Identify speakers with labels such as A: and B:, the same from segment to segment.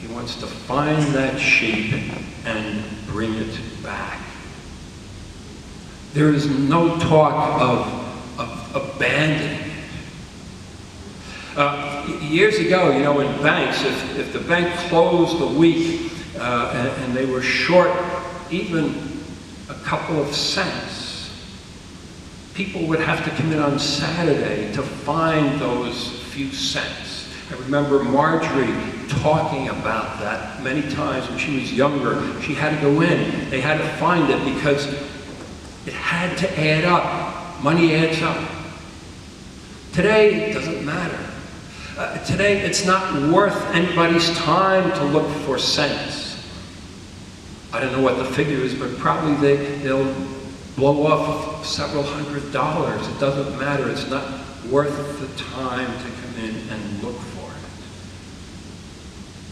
A: He wants to find that sheep and bring it back. There is no talk of abandoning it. Years ago, in banks, if the bank closed a week and they were short even a couple of cents, people would have to come in on Saturday to find those few cents. I remember Marjorie talking about that many times when she was younger. She had to go in. They had to find it because it had to add up. Money adds up. Today, it doesn't matter. Today, it's not worth anybody's time to look for cents. I don't know what the figure is, but probably they'll blow off several $100s. It doesn't matter. It's not worth the time to come in and look for it.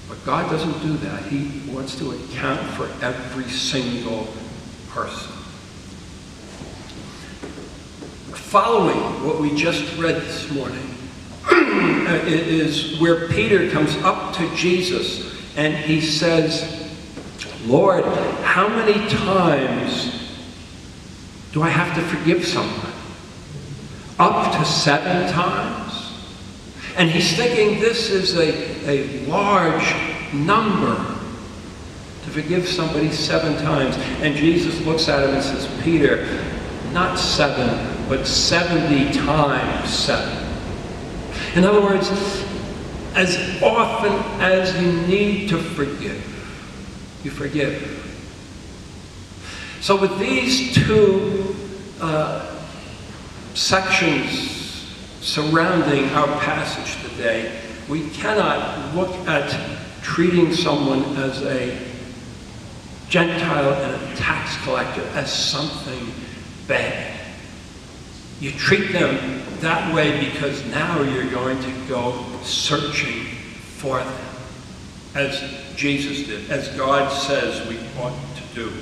A: But God doesn't do that. He wants to account for every single person. Following what we just read this morning is where Peter comes up to Jesus and he says, Lord, how many times do I have to forgive someone? Up to 7 times? And he's thinking this is a large number to forgive somebody 7 times. And Jesus looks at him and says, Peter, not 7, but 70 times 7. In other words, as often as you need to forgive, you forgive. So with these two sections surrounding our passage today, we cannot look at treating someone as a Gentile and a tax collector as something bad. You treat them that way because now you're going to go searching for them, as Jesus did, as God says we ought to do.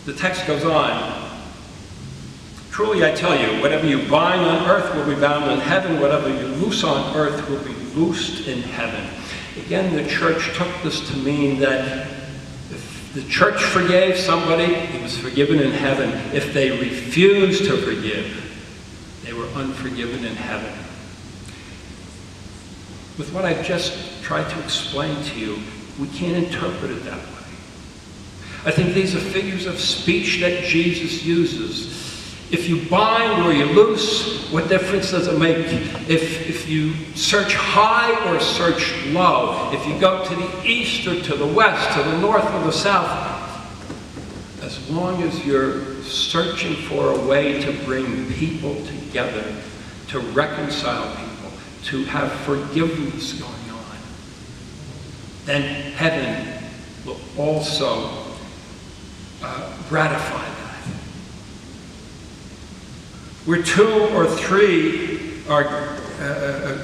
A: The text goes on. Truly I tell you, whatever you bind on earth will be bound in heaven, whatever you loose on earth will be loosed in heaven. Again, the church took this to mean that if the church forgave somebody, it was forgiven in heaven. If they refused to forgive, they were unforgiven in heaven. With what I've just tried to explain to you, we can't interpret it that way. I think these are figures of speech that Jesus uses. If you bind or you loose, what difference does it make? If you search high or search low, if you go to the east or to the west, to the north or the south, as long as you're searching for a way to bring people together, to reconcile people, to have forgiveness going on, then heaven will also ratify that. Where two or three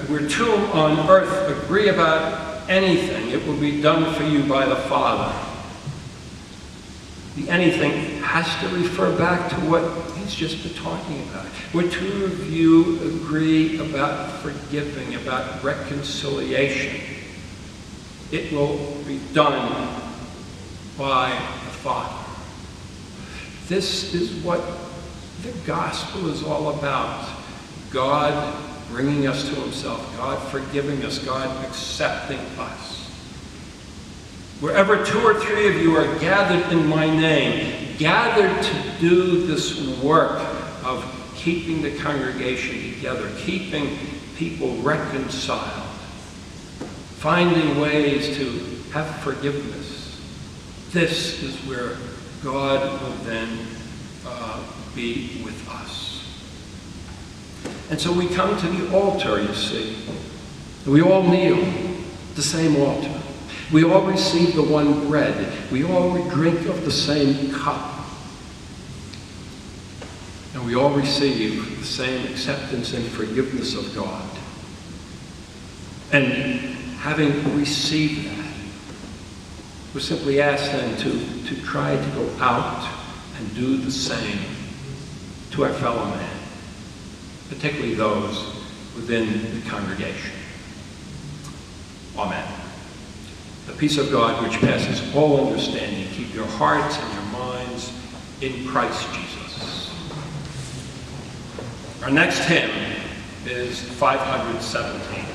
A: where two on earth agree about anything, it will be done for you by the Father. The anything has to refer back to what he's just been talking about. Where two of you agree about forgiving, about reconciliation, it will be done by the Father. This is what the gospel is all about. God bringing us to himself, God forgiving us, God accepting us. Wherever two or three of you are gathered in my name, gathered to do this work of keeping the congregation together, keeping people reconciled, finding ways to have forgiveness. This is where God will then be with us. And so we come to the altar, you see. We all kneel at the same altar. We all receive the one bread. We all drink of the same cup. And we all receive the same acceptance and forgiveness of God. And having received that, we're simply asked then to try to go out and do the same to our fellow man, particularly those within the congregation. Amen. The peace of God, which passes all understanding, keep your hearts and your minds in Christ Jesus. Our next hymn is 517.